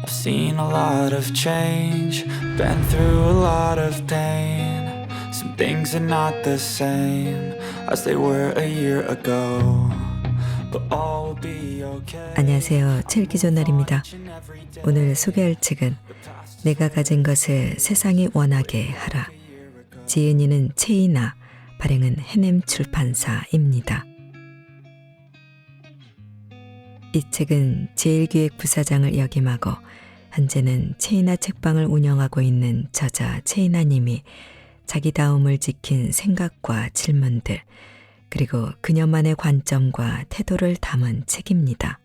I've seen a lot of change, been through a lot of pain. Some things are not the same as they were a year ago, but all will be okay. 안녕하세요. 칠기조날입니다. 오늘 소개할 책은 내가 가진 것을 세상이 원하게 하라. 지은이는 최이나, 발행은 해냄 출판사입니다. 이 책은 제1기획부사장을 역임하고 현재는 최이나 책방을 운영하고 있는 저자 최이나님이 자기다움을 지킨 생각과 질문들, 그리고 그녀만의 관점과 태도를 담은 책입니다.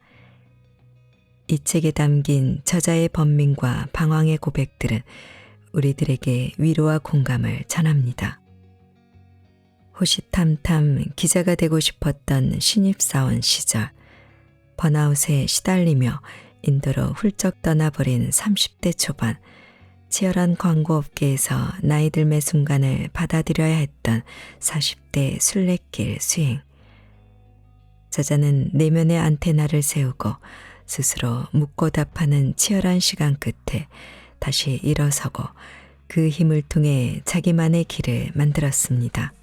이 책에 담긴 저자의 번민과 방황의 고백들은 우리들에게 위로와 공감을 전합니다. 호시탐탐 기자가 되고 싶었던 신입사원 시절, 번아웃에 시달리며 인도로 훌쩍 떠나버린 30대 초반, 치열한 광고업계에서 나이 들매 순간을 받아들여야 했던 40대 순례길 수행. 저자는 내면의 안테나를 세우고 스스로 묻고 답하는 치열한 시간 끝에 다시 일어서고 그 힘을 통해 자기만의 길을 만들었습니다.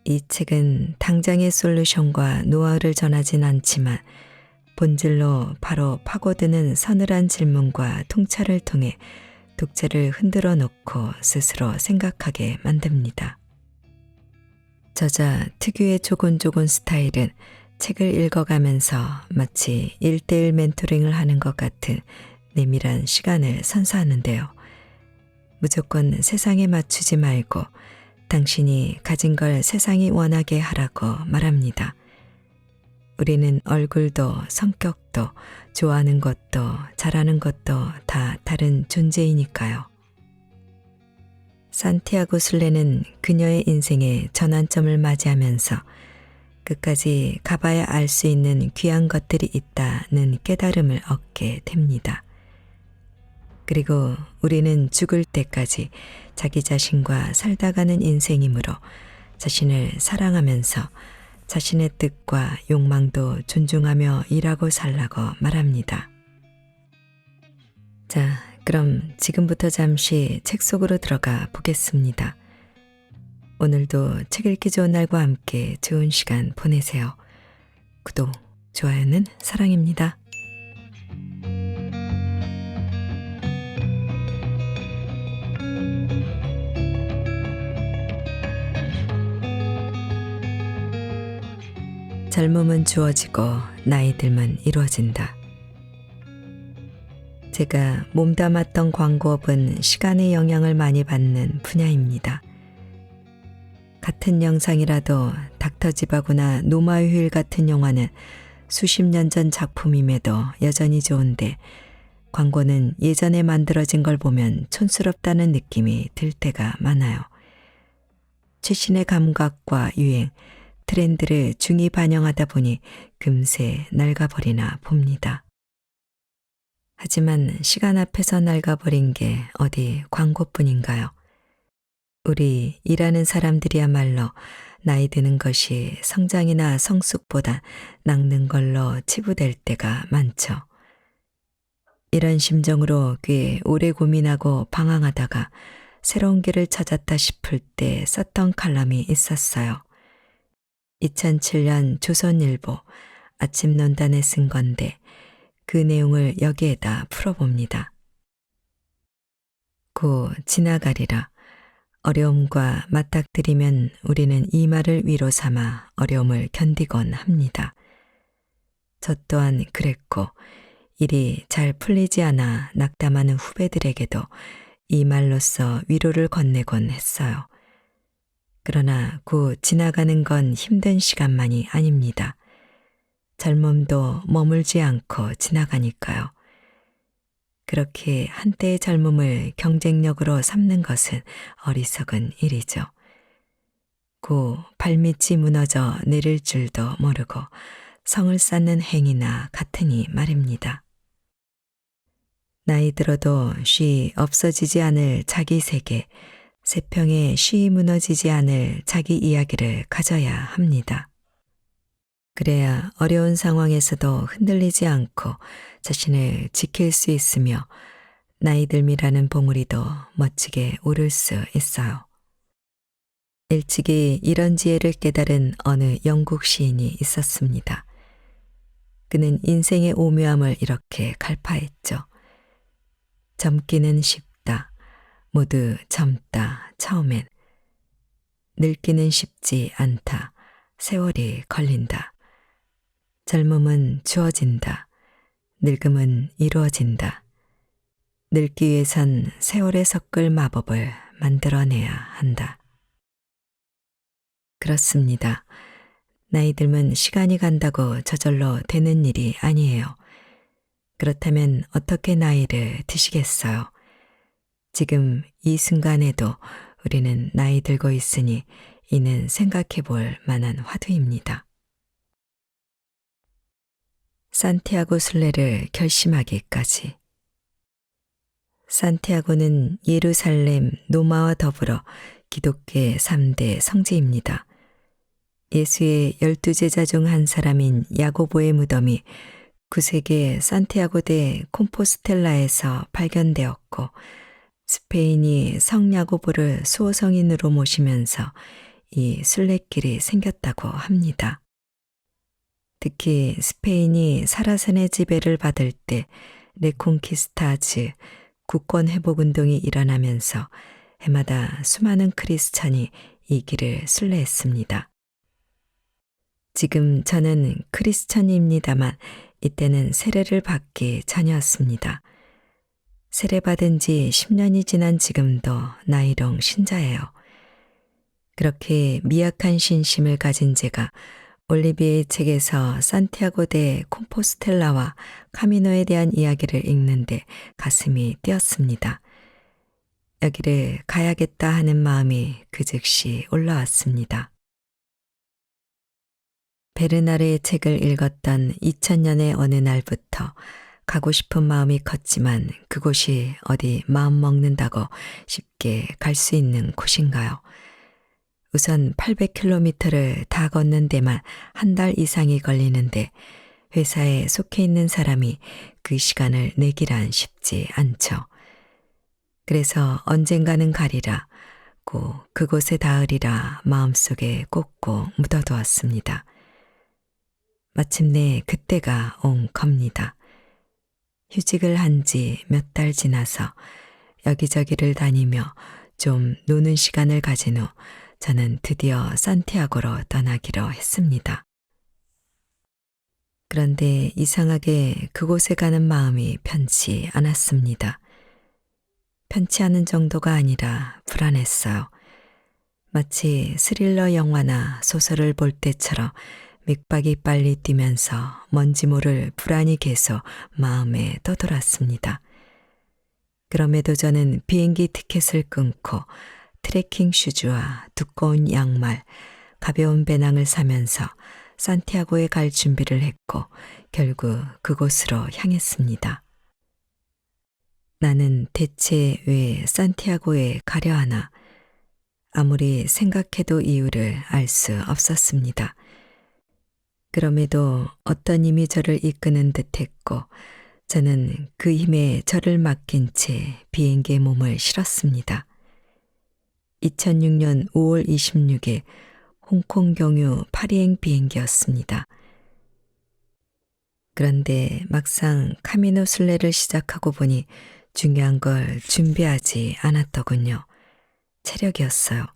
이 책은 당장의 솔루션과 노하우를 전하진 않지만 본질로 바로 파고드는 서늘한 질문과 통찰을 통해 독자를 흔들어 놓고 스스로 생각하게 만듭니다. 저자 특유의 조곤조곤 스타일은 책을 읽어가면서 마치 1:1 멘토링을 하는 것 같은 내밀한 시간을 선사하는데요. 무조건 세상에 맞추지 말고 당신이 가진 걸 세상이 원하게 하라고 말합니다. 우리는 얼굴도 성격도 좋아하는 것도 잘하는 것도 다 다른 존재이니까요. 산티아고 순례는 그녀의 인생의 전환점을 맞이하면서 끝까지 가봐야 알 수 있는 귀한 것들이 있다는 깨달음을 얻게 됩니다. 그리고 우리는 죽을 때까지 자기 자신과 살다가는 인생이므로 자신을 사랑하면서 자신의 뜻과 욕망도 존중하며 일하고 살라고 말합니다. 자, 그럼 지금부터 잠시 책 속으로 들어가 보겠습니다. 오늘도 책 읽기 좋은 날과 함께 좋은 시간 보내세요. 구독, 좋아요는 사랑입니다. 젊음은 주어지고 나이 들면 이루어진다. 제가 몸담았던 광고업은 시간의 영향을 많이 받는 분야입니다. 같은 영상이라도 닥터지바고나 노마의 휴일 같은 영화는 수십 년 전 작품임에도 여전히 좋은데 광고는 예전에 만들어진 걸 보면 촌스럽다는 느낌이 들 때가 많아요. 최신의 감각과 유행, 트렌드를 중히 반영하다 보니 금세 낡아버리나 봅니다. 하지만 시간 앞에서 낡아버린 게 어디 광고뿐인가요? 우리 일하는 사람들이야말로 나이 드는 것이 성장이나 성숙보다 낚는 걸로 치부될 때가 많죠. 이런 심정으로 꽤 오래 고민하고 방황하다가 새로운 길을 찾았다 싶을 때 썼던 칼럼이 있었어요. 2007년 조선일보 아침 논단에 쓴 건데 그 내용을 여기에다 풀어봅니다. 고 지나가리라. 어려움과 맞닥뜨리면 우리는 이 말을 위로 삼아 어려움을 견디곤 합니다. 저 또한 그랬고 일이 잘 풀리지 않아 낙담하는 후배들에게도 이 말로써 위로를 건네곤 했어요. 그러나 곧 지나가는 건 힘든 시간만이 아닙니다. 젊음도 머물지 않고 지나가니까요. 그렇게 한때의 젊음을 경쟁력으로 삼는 것은 어리석은 일이죠. 고 발밑이 무너져 내릴 줄도 모르고 성을 쌓는 행위나 같으니 말입니다. 나이 들어도 쉬 없어지지 않을 자기 세계, 세평에 쉬이 무너지지 않을 자기 이야기를 가져야 합니다. 그래야 어려운 상황에서도 흔들리지 않고 자신을 지킬 수 있으며 나이 듦이라는 봉우리도 멋지게 오를 수 있어요. 일찍이 이런 지혜를 깨달은 어느 영국 시인이 있었습니다. 그는 인생의 오묘함을 이렇게 갈파했죠. 젊기는 쉽다. 모두 젊다. 처음엔. 늙기는 쉽지 않다. 세월이 걸린다. 젊음은 주어진다. 늙음은 이루어진다. 늙기 위해선 세월에 섞을 마법을 만들어내야 한다. 그렇습니다. 나이 들면 시간이 간다고 저절로 되는 일이 아니에요. 그렇다면 어떻게 나이를 드시겠어요? 지금 이 순간에도 우리는 나이 들고 있으니 이는 생각해 볼 만한 화두입니다. 산티아고 순례를 결심하기까지. 산티아고는 예루살렘, 노마와 더불어 기독교의 3대 성지입니다. 예수의 12제자 중 한 사람인 야고보의 무덤이 9세기 산티아고 대 콤포스텔라에서 발견되었고 스페인이 성야고보를 수호성인으로 모시면서 이 순례길이 생겼다고 합니다. 특히 스페인이 사라센의 지배를 받을 때 레콘키스타 즉 국권 회복 운동이 일어나면서 해마다 수많은 크리스찬이 이 길을 순례했습니다. 지금 저는 크리스천입니다만 이때는 세례를 받기 전이었습니다. 세례받은 지 10년이 지난 지금도 나이롱 신자예요. 그렇게 미약한 신심을 가진 제가 올리비에의 책에서 산티아고 대 콤포스텔라와 카미노에 대한 이야기를 읽는데 가슴이 뛰었습니다. 여기를 가야겠다 하는 마음이 그 즉시 올라왔습니다. 베르나르의 책을 읽었던 2000년의 어느 날부터 가고 싶은 마음이 컸지만 그곳이 어디 마음 먹는다고 쉽게 갈 수 있는 곳인가요? 우선 800km를 다 걷는 데만 한 달 이상이 걸리는데 회사에 속해 있는 사람이 그 시간을 내기란 쉽지 않죠. 그래서 언젠가는 가리라, 꼭 그곳에 닿으리라 마음속에 꽂고 묻어두었습니다. 마침내 그때가 온 겁니다. 휴직을 한 지 몇 달 지나서 여기저기를 다니며 좀 노는 시간을 가진 후 저는 드디어 산티아고로 떠나기로 했습니다. 그런데 이상하게 그곳에 가는 마음이 편치 않았습니다. 편치 않은 정도가 아니라 불안했어요. 마치 스릴러 영화나 소설을 볼 때처럼 맥박이 빨리 뛰면서 뭔지 모를 불안이 계속 마음에 떠돌았습니다. 그럼에도 저는 비행기 티켓을 끊고 트레킹 슈즈와 두꺼운 양말, 가벼운 배낭을 사면서 산티아고에 갈 준비를 했고 결국 그곳으로 향했습니다. 나는 대체 왜 산티아고에 가려 하나? 아무리 생각해도 이유를 알 수 없었습니다. 그럼에도 어떤 힘이 저를 이끄는 듯했고 저는 그 힘에 저를 맡긴 채 비행기에 몸을 실었습니다. 2006년 5월 26일 홍콩 경유 파리행 비행기였습니다. 그런데 막상 카미노 순례를 시작하고 보니 중요한 걸 준비하지 않았더군요. 체력이었어요.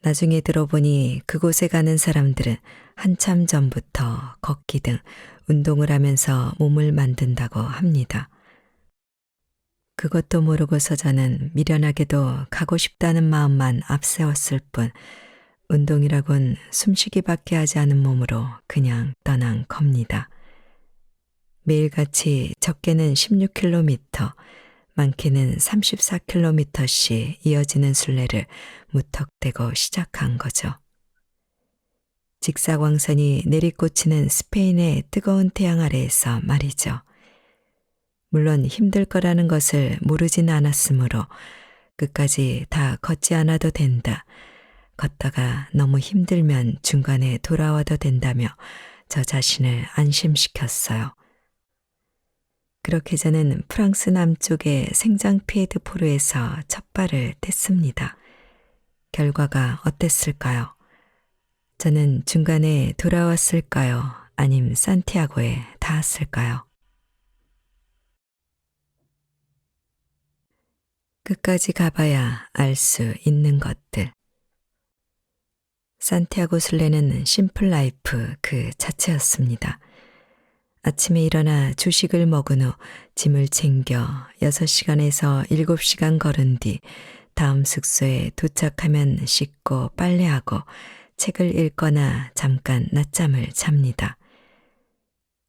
나중에 들어보니 그곳에 가는 사람들은 한참 전부터 걷기 등 운동을 하면서 몸을 만든다고 합니다. 그것도 모르고서 저는 미련하게도 가고 싶다는 마음만 앞세웠을 뿐 운동이라곤 숨쉬기밖에 하지 않은 몸으로 그냥 떠난 겁니다. 매일같이 적게는 16km, 많게는 34km씩 이어지는 순례를 무턱대고 시작한 거죠. 직사광선이 내리꽂히는 스페인의 뜨거운 태양 아래에서 말이죠. 물론 힘들 거라는 것을 모르진 않았으므로 끝까지 다 걷지 않아도 된다. 걷다가 너무 힘들면 중간에 돌아와도 된다며 저 자신을 안심시켰어요. 그렇게 저는 프랑스 남쪽의 생장피에드포르에서 첫 발을 뗐습니다. 결과가 어땠을까요? 저는 중간에 돌아왔을까요? 아님 산티아고에 닿았을까요? 끝까지 가봐야 알 수 있는 것들. 산티아고 순례는 심플 라이프 그 자체였습니다. 아침에 일어나 주식을 먹은 후 짐을 챙겨 6시간에서 7시간 걸은 뒤 다음 숙소에 도착하면 씻고 빨래하고 책을 읽거나 잠깐 낮잠을 잡니다.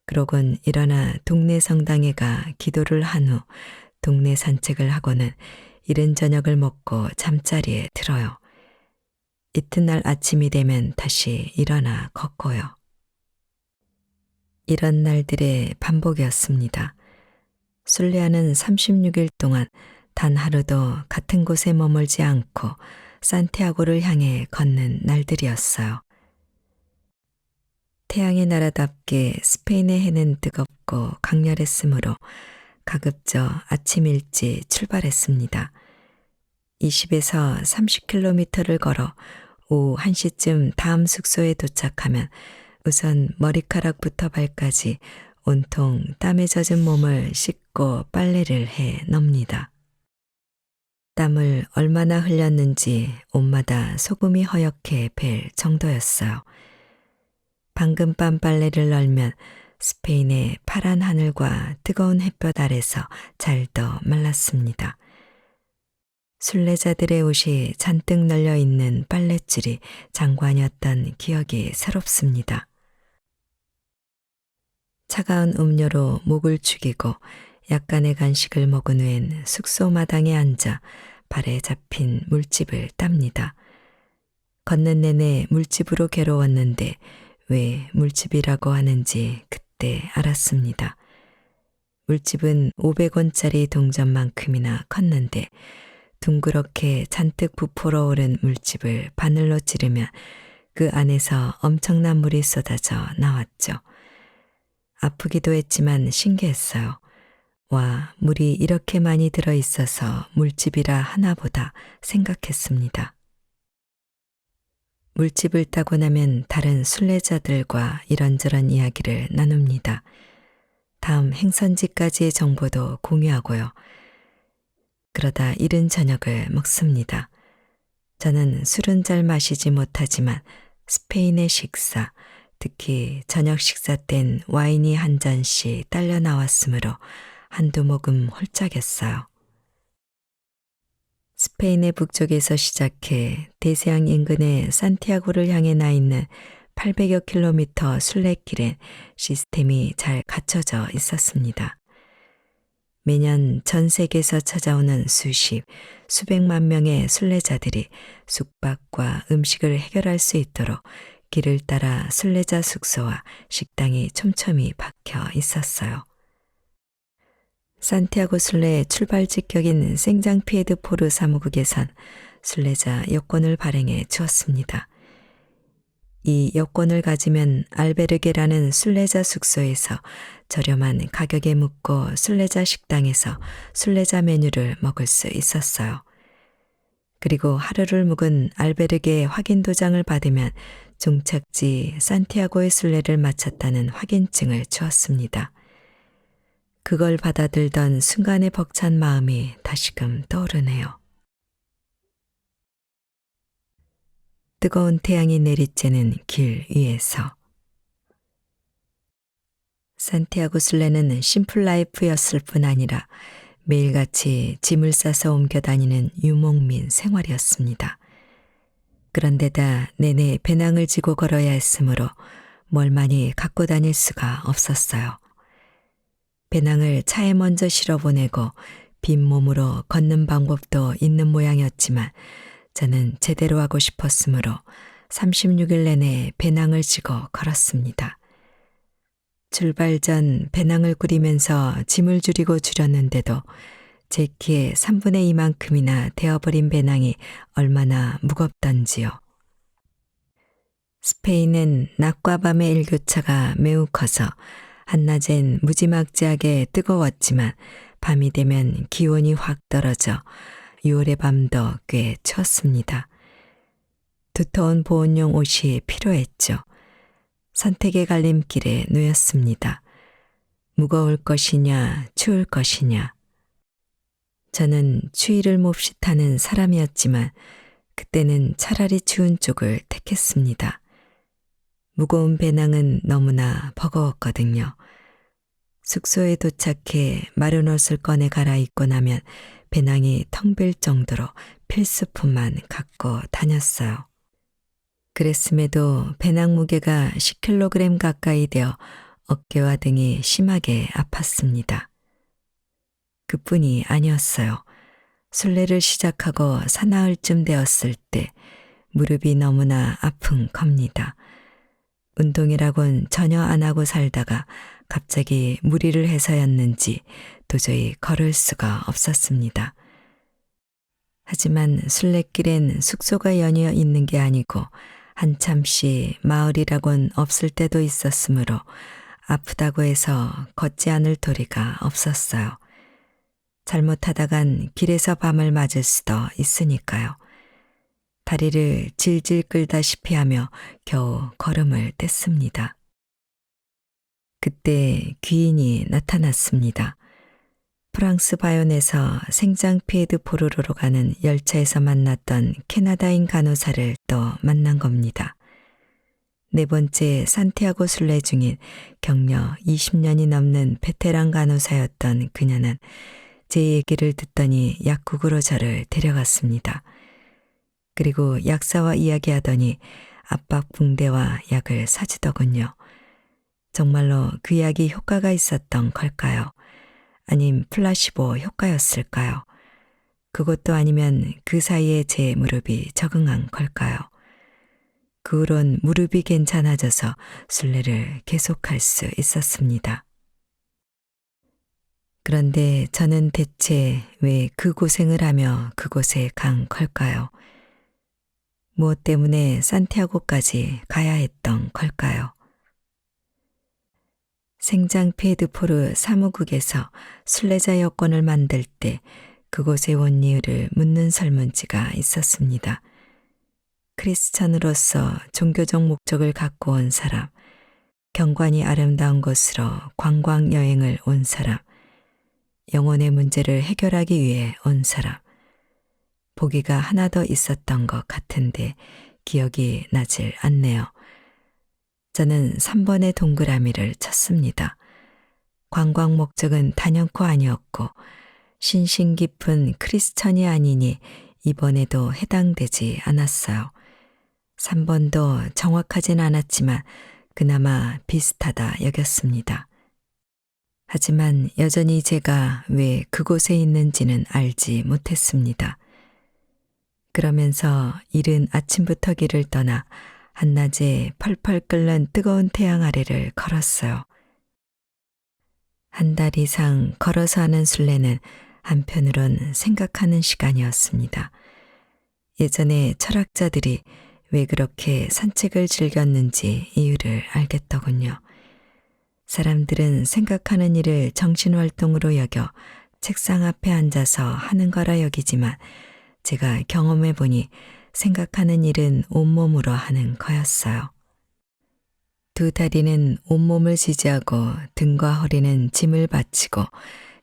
그러곤 일어나 동네 성당에 가 기도를 한 후 동네 산책을 하고는 이른 저녁을 먹고 잠자리에 들어요. 이튿날 아침이 되면 다시 일어나 걷고요. 이런 날들의 반복이었습니다. 순례하는 36일 동안 단 하루도 같은 곳에 머물지 않고 산티아고를 향해 걷는 날들이었어요. 태양의 나라답게 스페인의 해는 뜨겁고 강렬했으므로 가급적 아침 일찍 출발했습니다. 20에서 30km를 걸어 오후 1시쯤 다음 숙소에 도착하면 우선 머리카락부터 발까지 온통 땀에 젖은 몸을 씻고 빨래를 해 넣습니다. 땀을 얼마나 흘렸는지 옷마다 소금이 허옇게 벨 정도였어요. 방금 밤 빨래를 널면 스페인의 파란 하늘과 뜨거운 햇볕 아래서 잘도 말랐습니다. 순례자들의 옷이 잔뜩 널려 있는 빨랫줄이 장관이었던 기억이 새롭습니다. 차가운 음료로 목을 죽이고 약간의 간식을 먹은 후엔 숙소 마당에 앉아 발에 잡힌 물집을 땁니다. 걷는 내내 물집으로 괴로웠는데 왜 물집이라고 하는지 그때 알았습니다. 물집은 500원짜리 동전만큼이나 컸는데 둥그렇게 잔뜩 부풀어 오른 물집을 바늘로 찌르면 그 안에서 엄청난 물이 쏟아져 나왔죠. 아프기도 했지만 신기했어요. 와, 물이 이렇게 많이 들어있어서 물집이라 하나보다 생각했습니다. 물집을 따고 나면 다른 순례자들과 이런저런 이야기를 나눕니다. 다음 행선지까지의 정보도 공유하고요. 그러다 이른 저녁을 먹습니다. 저는 술은 잘 마시지 못하지만 스페인의 식사, 특히 저녁 식사 땐 와인이 한 잔씩 딸려 나왔으므로 한두 모금 홀짝였어요. 스페인의 북쪽에서 시작해 대서양 인근의 산티아고를 향해 나 있는 800여 킬로미터 순례길엔 시스템이 잘 갖춰져 있었습니다. 매년 전 세계에서 찾아오는 수백만 명의 순례자들이 숙박과 음식을 해결할 수 있도록 길을 따라 순례자 숙소와 식당이 촘촘히 박혀 있었어요. 산티아고 순례의 출발지 격인 생장피에드포르 사무국에선 순례자 여권을 발행해 주었습니다. 이 여권을 가지면 알베르게라는 순례자 숙소에서 저렴한 가격에 묵고 순례자 식당에서 순례자 메뉴를 먹을 수 있었어요. 그리고 하루를 묵은 알베르게 확인 도장을 받으면 종착지 산티아고의 순례를 마쳤다는 확인증을 주었습니다. 그걸 받아들던 순간의 벅찬 마음이 다시금 떠오르네요. 뜨거운 태양이 내리쬐는 길 위에서 산티아고 순례는 심플 라이프였을 뿐 아니라 매일같이 짐을 싸서 옮겨 다니는 유목민 생활이었습니다. 그런데다 내내 배낭을 지고 걸어야 했으므로 뭘 많이 갖고 다닐 수가 없었어요. 배낭을 차에 먼저 실어보내고 빈 몸으로 걷는 방법도 있는 모양이었지만 저는 제대로 하고 싶었으므로 36일 내내 배낭을 지고 걸었습니다. 출발 전 배낭을 꾸리면서 짐을 줄였는데도 제 키의 3분의 2만큼이나 되어버린 배낭이 얼마나 무겁던지요. 스페인은 낮과 밤의 일교차가 매우 커서 한낮엔 무지막지하게 뜨거웠지만 밤이 되면 기온이 확 떨어져 6월의 밤도 꽤 추웠습니다. 두터운 보온용 옷이 필요했죠. 선택의 갈림길에 놓였습니다. 무거울 것이냐, 추울 것이냐. 저는 추위를 몹시 타는 사람이었지만 그때는 차라리 추운 쪽을 택했습니다. 무거운 배낭은 너무나 버거웠거든요. 숙소에 도착해 마른 옷을 꺼내 갈아입고 나면 배낭이 텅 빌 정도로 필수품만 갖고 다녔어요. 그랬음에도 배낭 무게가 10kg 가까이 되어 어깨와 등이 심하게 아팠습니다. 그뿐이 아니었어요. 순례를 시작하고 사나흘쯤 되었을 때 무릎이 너무나 아픈 겁니다. 운동이라곤 전혀 안 하고 살다가 갑자기 무리를 해서였는지 도저히 걸을 수가 없었습니다. 하지만 순례길엔 숙소가 연이어 있는 게 아니고 한참씩 마을이라곤 없을 때도 있었으므로 아프다고 해서 걷지 않을 도리가 없었어요. 잘못하다간 길에서 밤을 맞을 수도 있으니까요. 다리를 질질 끌다시피 하며 겨우 걸음을 뗐습니다. 그때 귀인이 나타났습니다. 프랑스 바이온에서 생장피에드포르로로 가는 열차에서 만났던 캐나다인 간호사를 또 만난 겁니다. 네 번째 산티아고 순례 중인 격려 20년이 넘는 베테랑 간호사였던 그녀는 제 얘기를 듣더니 약국으로 저를 데려갔습니다. 그리고 약사와 이야기하더니 압박 붕대와 약을 사주더군요. 정말로 그 약이 효과가 있었던 걸까요? 아님 플라시보 효과였을까요? 그것도 아니면 그 사이에 제 무릎이 적응한 걸까요? 그 후론 무릎이 괜찮아져서 순례를 계속할 수 있었습니다. 그런데 저는 대체 왜 그 고생을 하며 그곳에 간 걸까요? 무엇 때문에 산티아고까지 가야 했던 걸까요? 생장피에드포르 사무국에서 순례자 여권을 만들 때 그곳에 온 이유를 묻는 설문지가 있었습니다. 크리스찬으로서 종교적 목적을 갖고 온 사람, 경관이 아름다운 곳으로 관광 여행을 온 사람, 영혼의 문제를 해결하기 위해 온 사람. 보기가 하나 더 있었던 것 같은데 기억이 나질 않네요. 저는 3번의 동그라미를 쳤습니다. 관광 목적은 단연코 아니었고 신신 깊은 크리스천이 아니니 이번에도 해당되지 않았어요. 3번도 정확하진 않았지만 그나마 비슷하다 여겼습니다. 하지만 여전히 제가 왜 그곳에 있는지는 알지 못했습니다. 그러면서 이른 아침부터 길을 떠나 한낮에 펄펄 끓는 뜨거운 태양 아래를 걸었어요. 한 달 이상 걸어서 하는 순례는 한편으론 생각하는 시간이었습니다. 예전에 철학자들이 왜 그렇게 산책을 즐겼는지 이유를 알겠더군요. 사람들은 생각하는 일을 정신활동으로 여겨 책상 앞에 앉아서 하는 거라 여기지만 제가 경험해 보니 생각하는 일은 온몸으로 하는 거였어요. 두 다리는 온몸을 지지하고 등과 허리는 짐을 받치고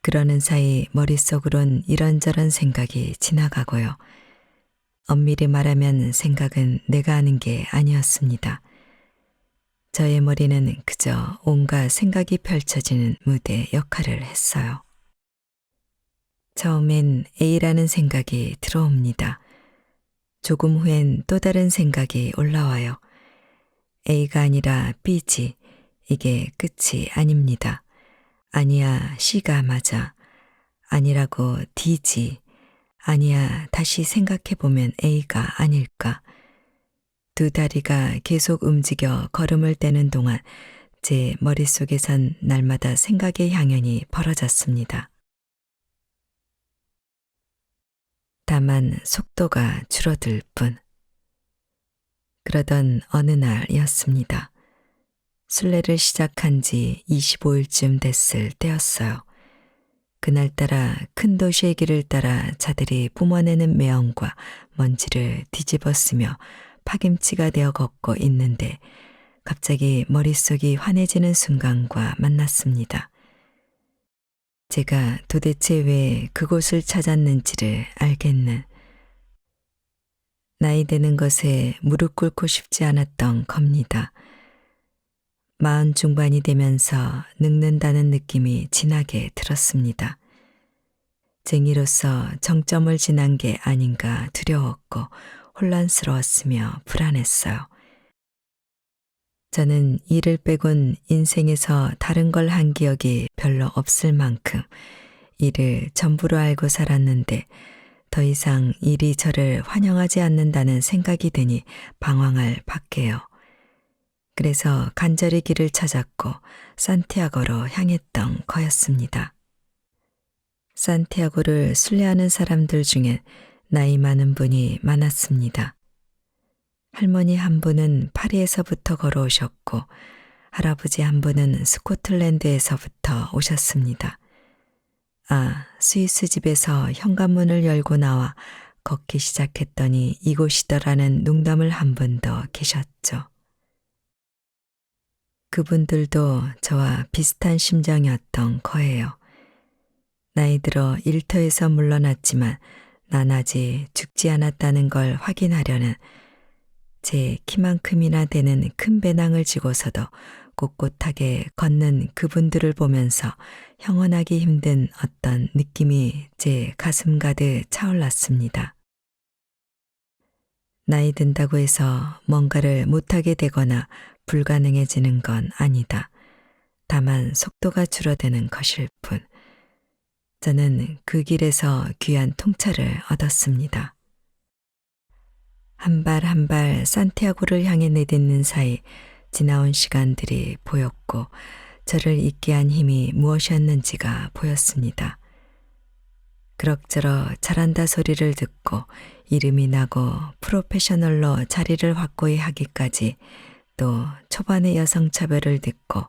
그러는 사이 머릿속으론 이런저런 생각이 지나가고요. 엄밀히 말하면 생각은 내가 하는 게 아니었습니다. 저의 머리는 그저 온갖 생각이 펼쳐지는 무대 역할을 했어요. 처음엔 A라는 생각이 들어옵니다. 조금 후엔 또 다른 생각이 올라와요. A가 아니라 B지. 이게 끝이 아닙니다. 아니야, C가 맞아. 아니라고 D지. 아니야, 다시 생각해보면 A가 아닐까. 두 다리가 계속 움직여 걸음을 떼는 동안 제 머릿속에선 날마다 생각의 향연이 벌어졌습니다. 다만 속도가 줄어들 뿐. 그러던 어느 날이었습니다. 순례를 시작한 지 25일쯤 됐을 때였어요. 그날따라 큰 도시의 길을 따라 자들이 뿜어내는 매연과 먼지를 뒤집어쓰며 파김치가 되어 걷고 있는데 갑자기 머릿속이 환해지는 순간과 만났습니다. 제가 도대체 왜 그곳을 찾았는지를 알겠는, 나이 드는 것에 무릎 꿇고 싶지 않았던 겁니다. 40 중반이 되면서 늙는다는 느낌이 진하게 들었습니다. 쟁이로서 정점을 지난 게 아닌가 두려웠고 혼란스러웠으며 불안했어요. 저는 일을 빼곤 인생에서 다른 걸 한 기억이 별로 없을 만큼 일을 전부로 알고 살았는데 더 이상 일이 저를 환영하지 않는다는 생각이 드니 방황할 밖에요. 그래서 간절히 길을 찾았고 산티아고로 향했던 거였습니다. 산티아고를 순례하는 사람들 중엔 나이 많은 분이 많았습니다. 할머니 한 분은 파리에서부터 걸어오셨고 할아버지 한 분은 스코틀랜드에서부터 오셨습니다. 스위스 집에서 현관문을 열고 나와 걷기 시작했더니 이곳이더라는 농담을 한 분 더 계셨죠. 그분들도 저와 비슷한 심정이었던 거예요. 나이 들어 일터에서 물러났지만 난 아직 죽지 않았다는 걸 확인하려는, 제 키만큼이나 되는 큰 배낭을 지고서도 꼿꼿하게 걷는 그분들을 보면서 형언하기 힘든 어떤 느낌이 제 가슴 가득 차올랐습니다. 나이 든다고 해서 뭔가를 못하게 되거나 불가능해지는 건 아니다. 다만 속도가 줄어드는 것일 뿐. 저는 그 길에서 귀한 통찰을 얻었습니다. 한 발 한 발 산티아고를 향해 내딛는 사이 지나온 시간들이 보였고 저를 있게 한 힘이 무엇이었는지가 보였습니다. 그럭저럭 잘한다 소리를 듣고 이름이 나고 프로페셔널로 자리를 확고히 하기까지, 또 초반의 여성차별을 듣고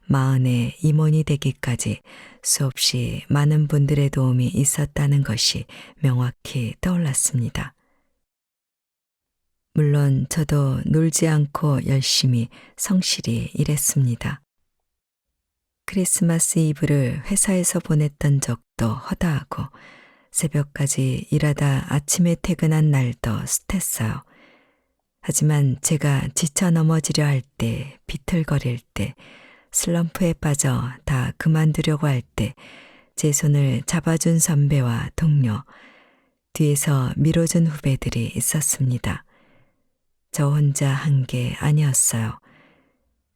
40의 임원이 되기까지 수없이 많은 분들의 도움이 있었다는 것이 명확히 떠올랐습니다. 물론 저도 놀지 않고 열심히 성실히 일했습니다. 크리스마스 이브를 회사에서 보냈던 적도 허다하고 새벽까지 일하다 아침에 퇴근한 날도 숱했어요. 하지만 제가 지쳐 넘어지려 할 때, 비틀거릴 때, 슬럼프에 빠져 다 그만두려고 할 때 제 손을 잡아준 선배와 동료, 뒤에서 밀어준 후배들이 있었습니다. 저 혼자 한 게 아니었어요.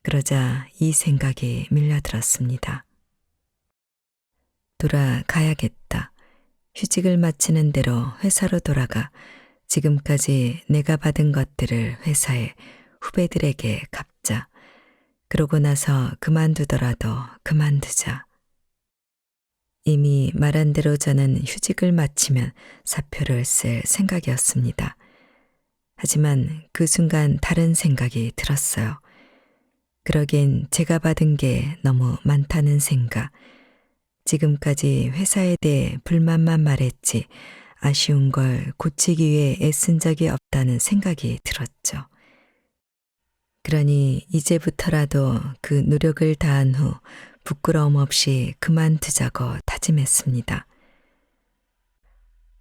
그러자 이 생각이 밀려들었습니다. 돌아가야겠다. 휴직을 마치는 대로 회사로 돌아가 지금까지 내가 받은 것들을 회사에, 후배들에게 갚자. 그러고 나서 그만두더라도 그만두자. 이미 말한 대로 저는 휴직을 마치면 사표를 쓸 생각이었습니다. 하지만 그 순간 다른 생각이 들었어요. 그러기엔 제가 받은 게 너무 많다는 생각. 지금까지 회사에 대해 불만만 말했지 아쉬운 걸 고치기 위해 애쓴 적이 없다는 생각이 들었죠. 그러니 이제부터라도 그 노력을 다한 후 부끄러움 없이 그만두자고 다짐했습니다.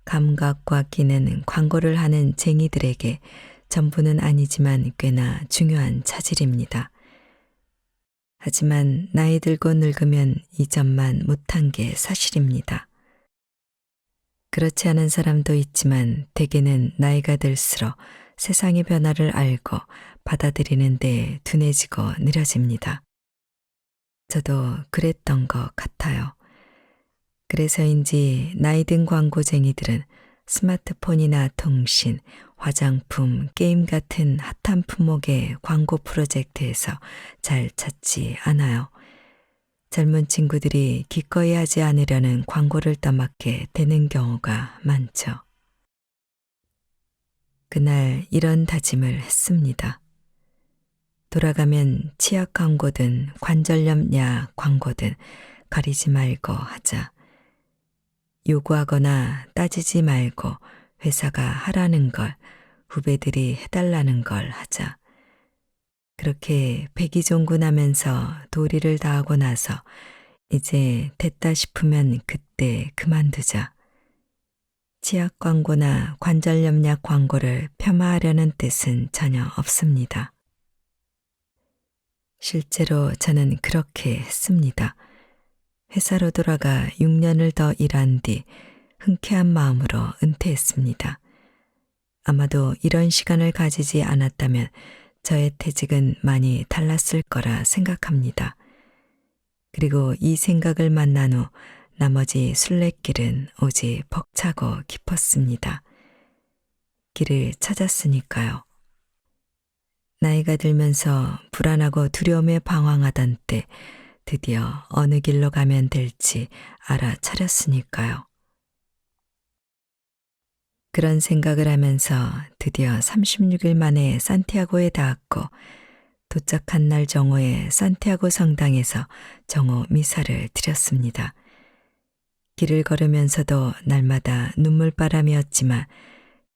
감각과 끼는 광고를 하는 쟁이들에게 전부는 아니지만 꽤나 중요한 차질입니다. 하지만 나이 들고 늙으면 이 점만 못한 게 사실입니다. 그렇지 않은 사람도 있지만 대개는 나이가 들수록 세상의 변화를 알고 받아들이는 데 둔해지고 느려집니다. 저도 그랬던 것 같아요. 그래서인지 나이 든 광고쟁이들은 스마트폰이나 통신, 화장품, 게임 같은 핫한 품목의 광고 프로젝트에서 잘 찾지 않아요. 젊은 친구들이 기꺼이 하지 않으려는 광고를 떠맡게 되는 경우가 많죠. 그날 이런 다짐을 했습니다. 돌아가면 치약 광고든 관절염 약 광고든 가리지 말고 하자. 요구하거나 따지지 말고 회사가 하라는 걸, 후배들이 해달라는 걸 하자. 그렇게 백의종군하면서 도리를 다하고 나서 이제 됐다 싶으면 그때 그만두자. 치약 광고나 관절염 약 광고를 폄하하려는 뜻은 전혀 없습니다. 실제로 저는 그렇게 했습니다. 회사로 돌아가 6년을 더 일한 뒤 흔쾌한 마음으로 은퇴했습니다. 아마도 이런 시간을 가지지 않았다면 저의 퇴직은 많이 달랐을 거라 생각합니다. 그리고 이 생각을 만난 후 나머지 순례길은 오직 벅차고 깊었습니다. 길을 찾았으니까요. 나이가 들면서 불안하고 두려움에 방황하던 때 드디어 어느 길로 가면 될지 알아차렸으니까요. 그런 생각을 하면서 드디어 36일 만에 산티아고에 닿았고 도착한 날 정오에 산티아고 성당에서 정오 미사를 드렸습니다. 길을 걸으면서도 날마다 눈물바람이었지만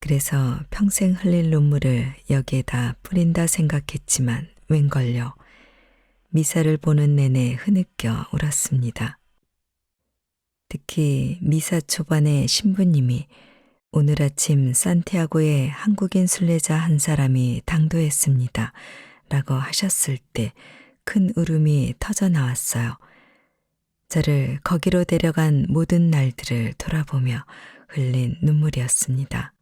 그래서 평생 흘릴 눈물을 여기에다 뿌린다 생각했지만 웬걸요. 미사를 보는 내내 흐느껴 울었습니다. 특히 미사 초반에 신부님이 오늘 아침 산티아고에 한국인 순례자 한 사람이 당도했습니다. 라고 하셨을 때 큰 울음이 터져 나왔어요. 저를 거기로 데려간 모든 날들을 돌아보며 흘린 눈물이었습니다.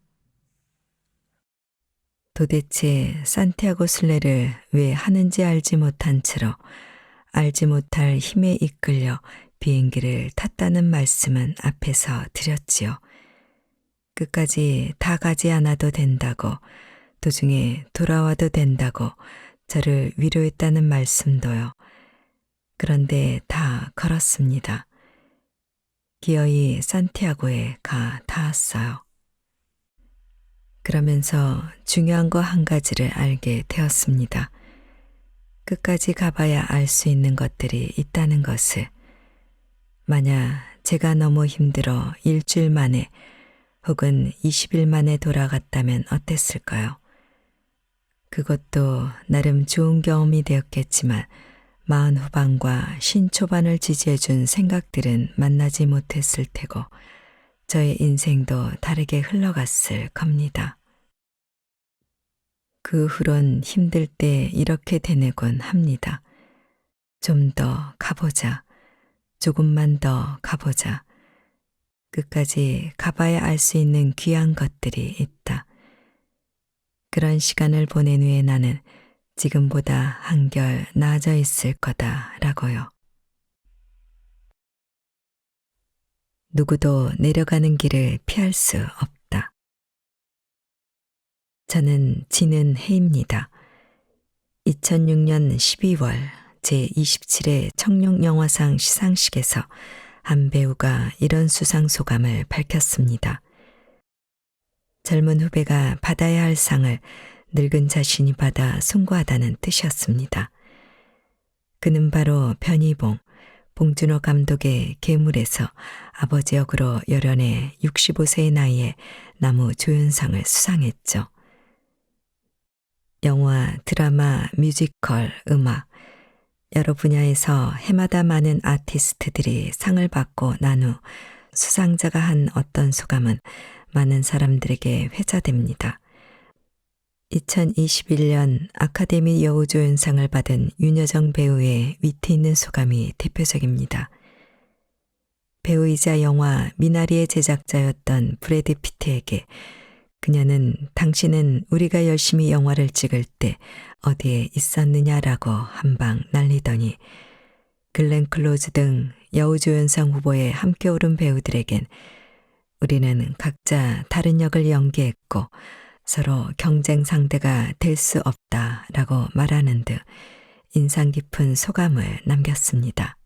도대체 산티아고 순례를 왜 하는지 알지 못한 채로 알지 못할 힘에 이끌려 비행기를 탔다는 말씀은 앞에서 드렸지요. 끝까지 다 가지 않아도 된다고, 도중에 돌아와도 된다고 저를 위로했다는 말씀도요. 그런데 다 걸었습니다. 기어이 산티아고에 가 닿았어요. 그러면서 중요한 거 한 가지를 알게 되었습니다. 끝까지 가봐야 알 수 있는 것들이 있다는 것을. 만약 제가 너무 힘들어 일주일 만에 혹은 20일 만에 돌아갔다면 어땠을까요? 그것도 나름 좋은 경험이 되었겠지만 40 후반과 50 초반을 지지해준 생각들은 만나지 못했을 테고 저의 인생도 다르게 흘러갔을 겁니다. 그 후론 힘들 때 이렇게 되뇌곤 합니다. 좀 더 가보자. 조금만 더 가보자. 끝까지 가봐야 알 수 있는 귀한 것들이 있다. 그런 시간을 보낸 후에 나는 지금보다 한결 나아져 있을 거다라고요. 누구도 내려가는 길을 피할 수 없다. 저는 지는 해입니다. 2006년 12월 제27회 청룡영화상 시상식에서 한 배우가 이런 수상 소감을 밝혔습니다. 젊은 후배가 받아야 할 상을 늙은 자신이 받아 숭고하다는 뜻이었습니다. 그는 바로 변희봉, 봉준호 감독의 괴물에서 아버지 역으로 열연해 65세의 나이에 남우조연상을 수상했죠. 영화, 드라마, 뮤지컬, 음악, 여러 분야에서 해마다 많은 아티스트들이 상을 받고 난 후 수상자가 한 어떤 소감은 많은 사람들에게 회자됩니다. 2021년 아카데미 여우조연상을 받은 윤여정 배우의 위트 있는 소감이 대표적입니다. 배우이자 영화 미나리의 제작자였던 브래드 피트에게 그녀는 당신은 우리가 열심히 영화를 찍을 때 어디에 있었느냐라고 한방 날리더니 글렌 클로즈 등 여우조연상 후보에 함께 오른 배우들에겐 우리는 각자 다른 역을 연기했고 서로 경쟁 상대가 될 수 없다라고 말하는 듯 인상 깊은 소감을 남겼습니다.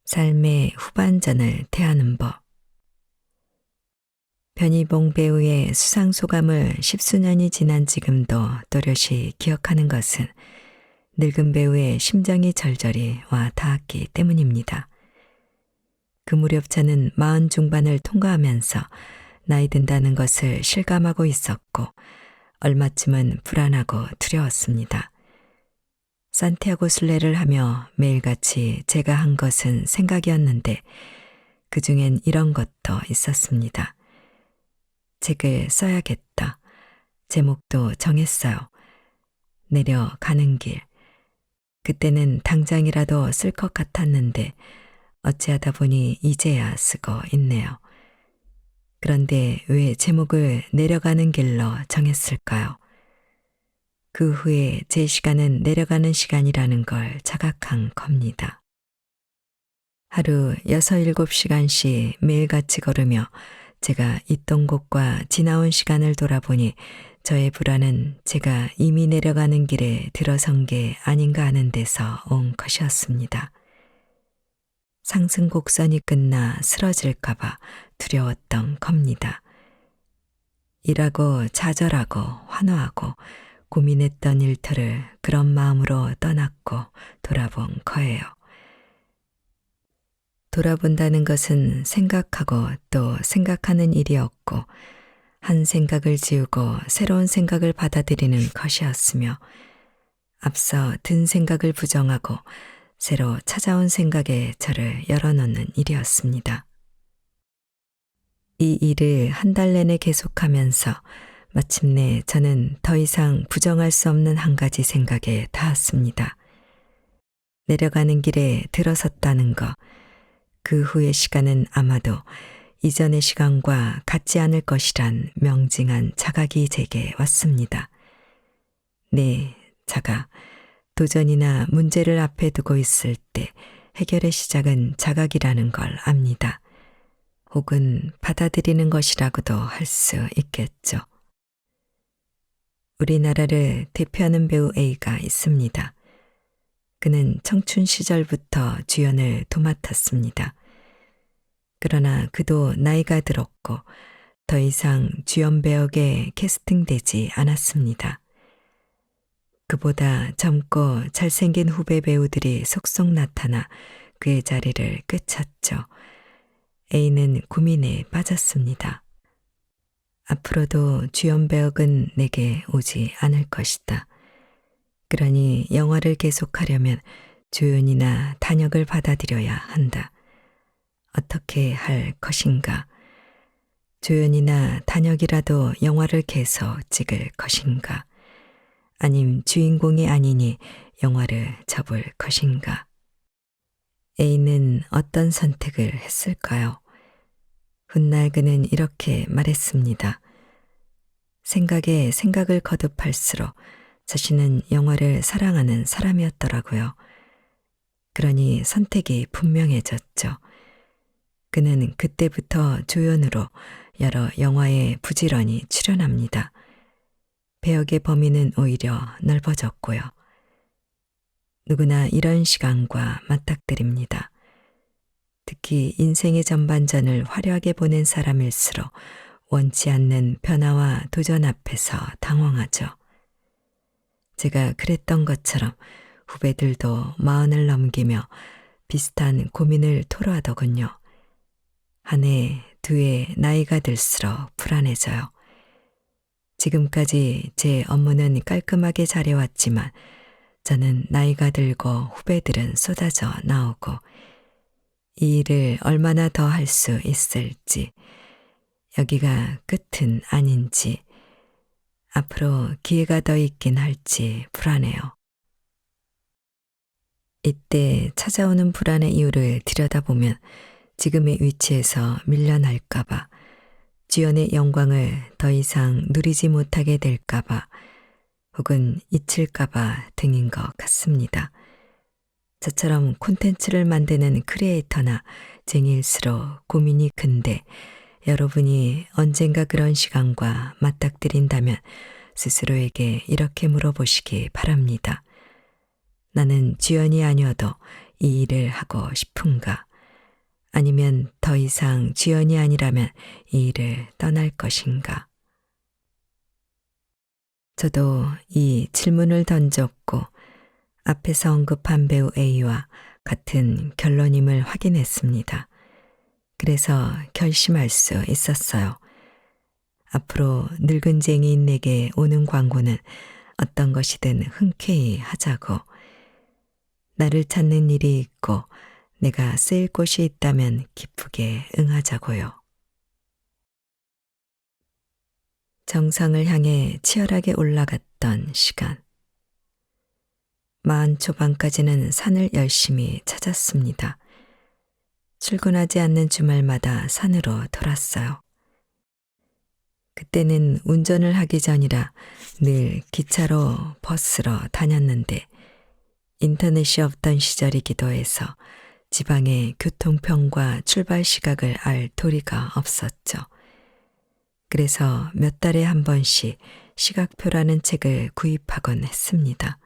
삶의 후반전을 대하는 법. 변희봉 배우의 수상소감을 10수년이 지난 지금도 또렷이 기억하는 것은 늙은 배우의 심장이 절절히 와 닿았기 때문입니다. 그 무렵 저는 40 중반을 통과하면서 나이 든다는 것을 실감하고 있었고 얼마쯤은 불안하고 두려웠습니다. 산티아고 순례를 하며 매일같이 제가 한 것은 생각이었는데 그 중엔 이런 것도 있었습니다. 책을 써야겠다. 제목도 정했어요. 내려가는 길. 그때는 당장이라도 쓸 것 같았는데 어찌하다 보니 이제야 쓰고 있네요. 그런데 왜 제목을 내려가는 길로 정했을까요? 그 후에 제 시간은 내려가는 시간이라는 걸 자각한 겁니다. 하루 6, 7시간씩 매일같이 걸으며 제가 있던 곳과 지나온 시간을 돌아보니 저의 불안은 제가 이미 내려가는 길에 들어선 게 아닌가 하는 데서 온 것이었습니다. 상승 곡선이 끝나 쓰러질까봐 두려웠던 겁니다. 일하고 좌절하고 환호하고 고민했던 일터를 그런 마음으로 떠났고 돌아본 거예요. 돌아본다는 것은 생각하고 또 생각하는 일이었고 한 생각을 지우고 새로운 생각을 받아들이는 것이었으며 앞서 든 생각을 부정하고 새로 찾아온 생각에 저를 열어놓는 일이었습니다. 이 일을 한 달 내내 계속하면서 마침내 저는 더 이상 부정할 수 없는 한 가지 생각에 닿았습니다. 내려가는 길에 들어섰다는 것, 그 후의 시간은 아마도 이전의 시간과 같지 않을 것이란 명징한 자각이 제게 왔습니다. 네, 자각. 도전이나 문제를 앞에 두고 있을 때 해결의 시작은 자각이라는 걸 압니다. 혹은 받아들이는 것이라고도 할 수 있겠죠. 우리나라를 대표하는 배우 A가 있습니다. 그는 청춘 시절부터 주연을 도맡았습니다. 그러나 그도 나이가 들었고 더 이상 주연 배역에 캐스팅되지 않았습니다. 그보다 젊고 잘생긴 후배 배우들이 속속 나타나 그의 자리를 꿰찼죠. A는 고민에 빠졌습니다. 앞으로도 주연 배역은 내게 오지 않을 것이다. 그러니 영화를 계속하려면 조연이나 단역을 받아들여야 한다. 어떻게 할 것인가? 조연이나 단역이라도 영화를 계속 찍을 것인가? 아님 주인공이 아니니 영화를 접을 것인가? A는 어떤 선택을 했을까요? 훗날 그는 이렇게 말했습니다. 생각에 생각을 거듭할수록 자신은 영화를 사랑하는 사람이었더라고요. 그러니 선택이 분명해졌죠. 그는 그때부터 조연으로 여러 영화에 부지런히 출연합니다. 배역의 범위는 오히려 넓어졌고요. 누구나 이런 시간과 맞닥뜨립니다. 특히 인생의 전반전을 화려하게 보낸 사람일수록 원치 않는 변화와 도전 앞에서 당황하죠. 제가 그랬던 것처럼 후배들도 40을 넘기며 비슷한 고민을 토로하더군요. 한 해, 두 해 나이가 들수록 불안해져요. 지금까지 제 업무는 깔끔하게 잘해왔지만 저는 나이가 들고 후배들은 쏟아져 나오고 이 일을 얼마나 더 할 수 있을지, 여기가 끝은 아닌지, 앞으로 기회가 더 있긴 할지 불안해요. 이때 찾아오는 불안의 이유를 들여다보면 지금의 위치에서 밀려날까봐, 주연의 영광을 더 이상 누리지 못하게 될까봐, 혹은 잊힐까봐 등인 것 같습니다. 저처럼 콘텐츠를 만드는 크리에이터나 쟁일수록 고민이 큰데 여러분이 언젠가 그런 시간과 맞닥뜨린다면 스스로에게 이렇게 물어보시기 바랍니다. 나는 주연이 아니어도 이 일을 하고 싶은가? 아니면 더 이상 지연이 아니라면 이 일을 떠날 것인가? 저도 이 질문을 던졌고 앞에서 언급한 배우 A와 같은 결론임을 확인했습니다. 그래서 결심할 수 있었어요. 앞으로 늙은쟁이인 내게 오는 광고는 어떤 것이든 흔쾌히 하자고. 나를 찾는 일이 있고 내가 쓰일 곳이 있다면 기쁘게 응하자고요. 정상을 향해 치열하게 올라갔던 시간. 마흔 초반까지는 산을 열심히 찾았습니다. 출근하지 않는 주말마다 산으로 돌았어요. 그때는 운전을 하기 전이라 늘 기차로 버스로 다녔는데 인터넷이 없던 시절이기도 해서 지방의 교통편과 출발 시각을 알 도리가 없었죠. 그래서 몇 달에 한 번씩 시각표라는 책을 구입하곤 했습니다.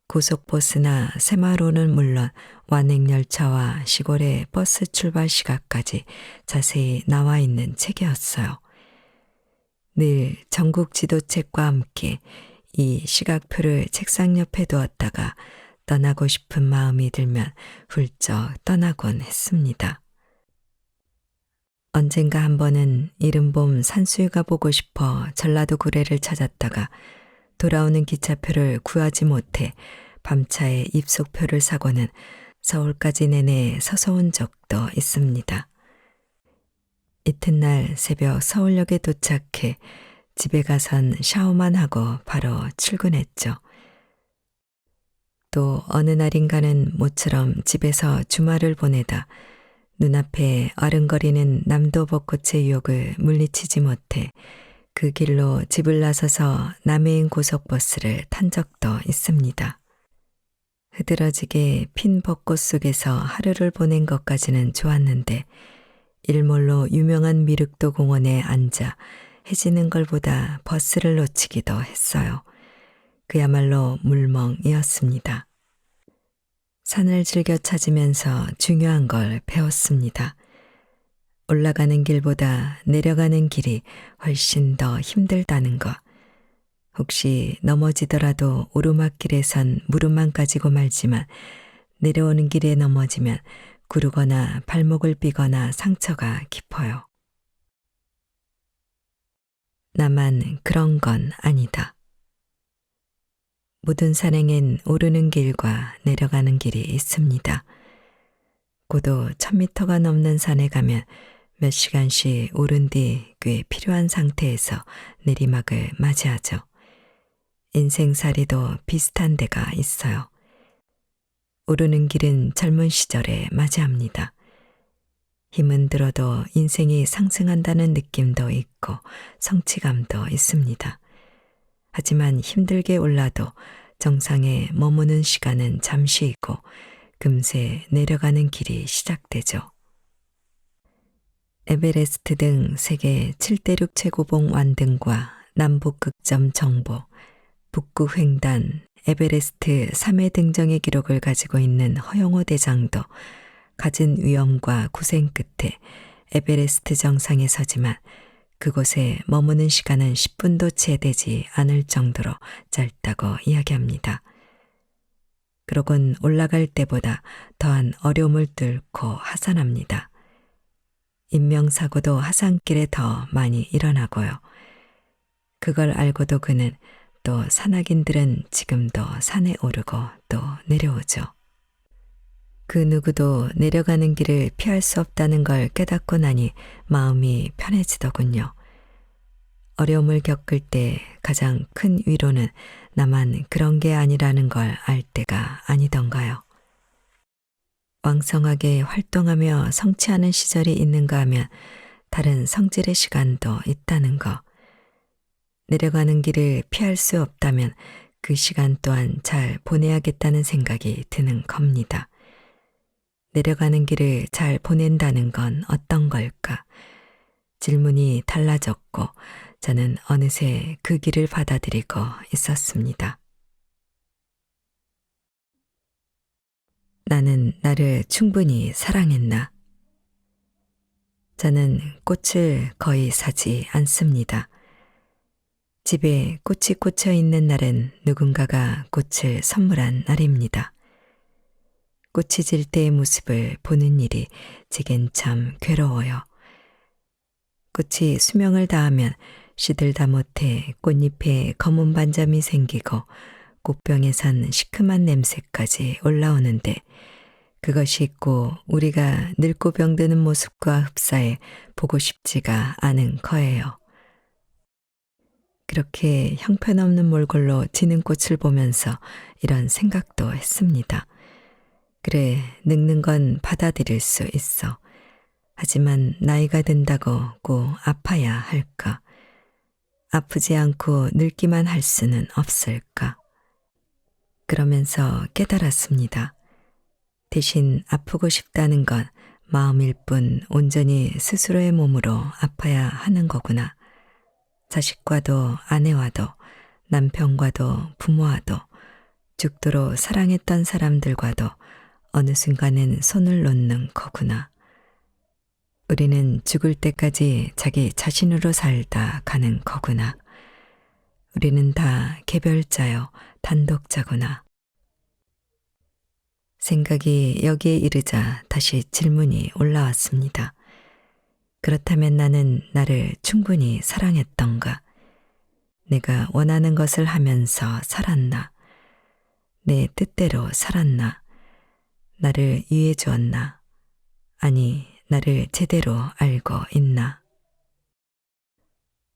고속버스나 새마을호는 물론 완행열차와 시골의 버스 출발 시각까지 자세히 나와 있는 책이었어요. 늘 전국 지도책과 함께 이 시각표를 책상 옆에 두었다가 떠나고 싶은 마음이 들면 훌쩍 떠나곤 했습니다. 언젠가 한 번은 이른봄 산수유가 보고 싶어 전라도 구례를 찾았다가 돌아오는 기차표를 구하지 못해 밤차에 입속표를 사고는 서울까지 내내 서서 온 적도 있습니다. 이튿날 새벽 서울역에 도착해 집에 가선 샤워만 하고 바로 출근했죠. 또 어느 날인가는 모처럼 집에서 주말을 보내다 눈앞에 어른거리는 남도 벚꽃의 유혹을 물리치지 못해 그 길로 집을 나서서 남해인 고속버스를 탄 적도 있습니다. 흐드러지게 핀 벚꽃 속에서 하루를 보낸 것까지는 좋았는데 일몰로 유명한 미륵도 공원에 앉아 해지는 걸보다 버스를 놓치기도 했어요. 그야말로 물멍이었습니다. 산을 즐겨 찾으면서 중요한 걸 배웠습니다. 올라가는 길보다 내려가는 길이 훨씬 더 힘들다는 것. 혹시 넘어지더라도 오르막길에선 무릎만 가지고 말지만 내려오는 길에 넘어지면 구르거나 발목을 삐거나 상처가 깊어요. 나만 그런 건 아니다. 모든 산행엔 오르는 길과 내려가는 길이 있습니다. 고도 1000m가 넘는 산에 가면 몇 시간씩 오른 뒤 꽤 필요한 상태에서 내리막을 맞이하죠. 인생살이도 비슷한 데가 있어요. 오르는 길은 젊은 시절에 맞이합니다. 힘은 들어도 인생이 상승한다는 느낌도 있고 성취감도 있습니다. 하지만 힘들게 올라도 정상에 머무는 시간은 잠시이고 금세 내려가는 길이 시작되죠. 에베레스트 등 세계 7대륙 최고봉 완등과 남북극점 정보, 북구 횡단, 에베레스트 3회 등정의 기록을 가지고 있는 허영호 대장도 갖은 위험과 고생 끝에 에베레스트 정상에 서지만 그곳에 머무는 시간은 10분도 채 되지 않을 정도로 짧다고 이야기합니다. 그러곤 올라갈 때보다 더한 어려움을 뚫고 하산합니다. 인명사고도 하산길에 더 많이 일어나고요. 그걸 알고도 그는 또 산악인들은 지금도 산에 오르고 또 내려오죠. 그 누구도 내려가는 길을 피할 수 없다는 걸 깨닫고 나니 마음이 편해지더군요. 어려움을 겪을 때 가장 큰 위로는 나만 그런 게 아니라는 걸 알 때가 아니던가요. 왕성하게 활동하며 성취하는 시절이 있는가 하면 다른 성질의 시간도 있다는 거. 내려가는 길을 피할 수 없다면 그 시간 또한 잘 보내야겠다는 생각이 드는 겁니다. 내려가는 길을 잘 보낸다는 건 어떤 걸까? 질문이 달라졌고 저는 어느새 그 길을 받아들이고 있었습니다. 나는 나를 충분히 사랑했나? 저는 꽃을 거의 사지 않습니다. 집에 꽃이 꽂혀 있는 날은 누군가가 꽃을 선물한 날입니다. 꽃이 질 때의 모습을 보는 일이 제겐 참 괴로워요. 꽃이 수명을 다하면 시들다 못해 꽃잎에 검은 반점이 생기고 꽃병에선 시큼한 냄새까지 올라오는데 그것이 있고 우리가 늙고 병드는 모습과 흡사해 보고 싶지가 않은 거예요. 그렇게 형편없는 몰골로 지는 꽃을 보면서 이런 생각도 했습니다. 그래, 늙는 건 받아들일 수 있어. 하지만 나이가 든다고 꼭 아파야 할까? 아프지 않고 늙기만 할 수는 없을까? 그러면서 깨달았습니다. 대신 아프고 싶다는 건 마음일 뿐 온전히 스스로의 몸으로 아파야 하는 거구나. 자식과도 아내와도 남편과도 부모와도 죽도록 사랑했던 사람들과도 어느 순간엔 손을 놓는 거구나. 우리는 죽을 때까지 자기 자신으로 살다 가는 거구나. 우리는 다 개별자요, 단독자구나. 생각이 여기에 이르자 다시 질문이 올라왔습니다. 그렇다면 나는 나를 충분히 사랑했던가? 내가 원하는 것을 하면서 살았나? 내 뜻대로 살았나? 나를 이해해 주었나? 아니, 나를 제대로 알고 있나?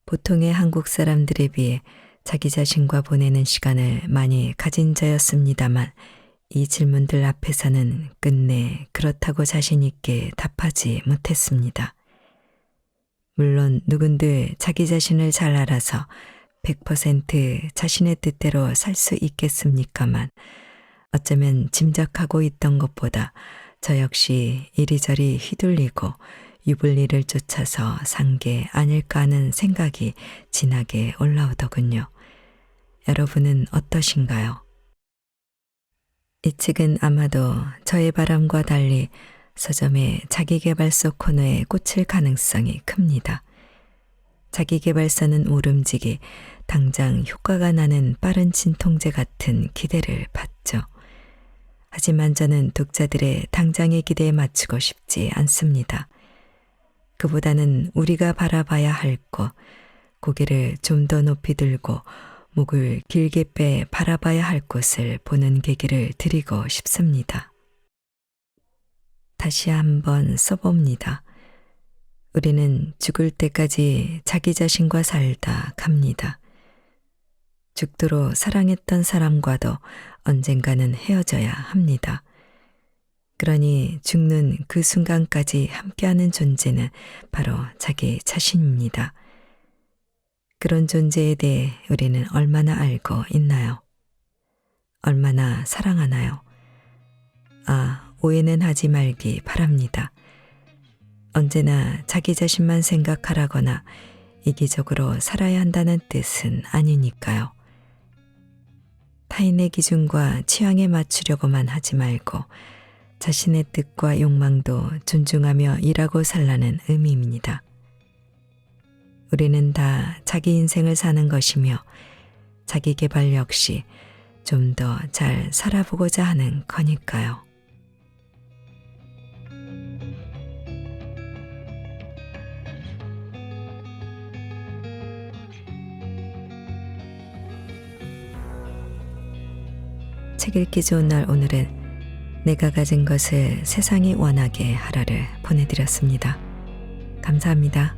보통의 한국 사람들에 비해 자기 자신과 보내는 시간을 많이 가진 자였습니다만 이 질문들 앞에서는 끝내 그렇다고 자신 있게 답하지 못했습니다. 물론 누군들 자기 자신을 잘 알아서 100% 자신의 뜻대로 살 수 있겠습니까만 어쩌면 짐작하고 있던 것보다 저 역시 이리저리 휘둘리고 유불리를 쫓아서 산 게 아닐까 하는 생각이 진하게 올라오더군요. 여러분은 어떠신가요? 이 책은 아마도 저의 바람과 달리 서점의 자기계발서 코너에 꽂힐 가능성이 큽니다. 자기계발서는 오름지기 당장 효과가 나는 빠른 진통제 같은 기대를 받죠. 하지만 저는 독자들의 당장의 기대에 맞추고 싶지 않습니다. 그보다는 우리가 바라봐야 할 것, 고개를 좀 더 높이 들고 목을 길게 빼 바라봐야 할 곳을 보는 계기를 드리고 싶습니다. 다시 한번 써봅니다. 우리는 죽을 때까지 자기 자신과 살다 갑니다. 죽도록 사랑했던 사람과도 언젠가는 헤어져야 합니다. 그러니 죽는 그 순간까지 함께하는 존재는 바로 자기 자신입니다. 그런 존재에 대해 우리는 얼마나 알고 있나요? 얼마나 사랑하나요? 오해는 하지 말기 바랍니다. 언제나 자기 자신만 생각하라거나 이기적으로 살아야 한다는 뜻은 아니니까요. 타인의 기준과 취향에 맞추려고만 하지 말고 자신의 뜻과 욕망도 존중하며 일하고 살라는 의미입니다. 우리는 다 자기 인생을 사는 것이며 자기 개발 역시 좀 더 잘 살아보고자 하는 거니까요. 책 읽기 좋은 날 오늘은 내가 가진 것을 세상이 원하게 하라를 보내드렸습니다. 감사합니다.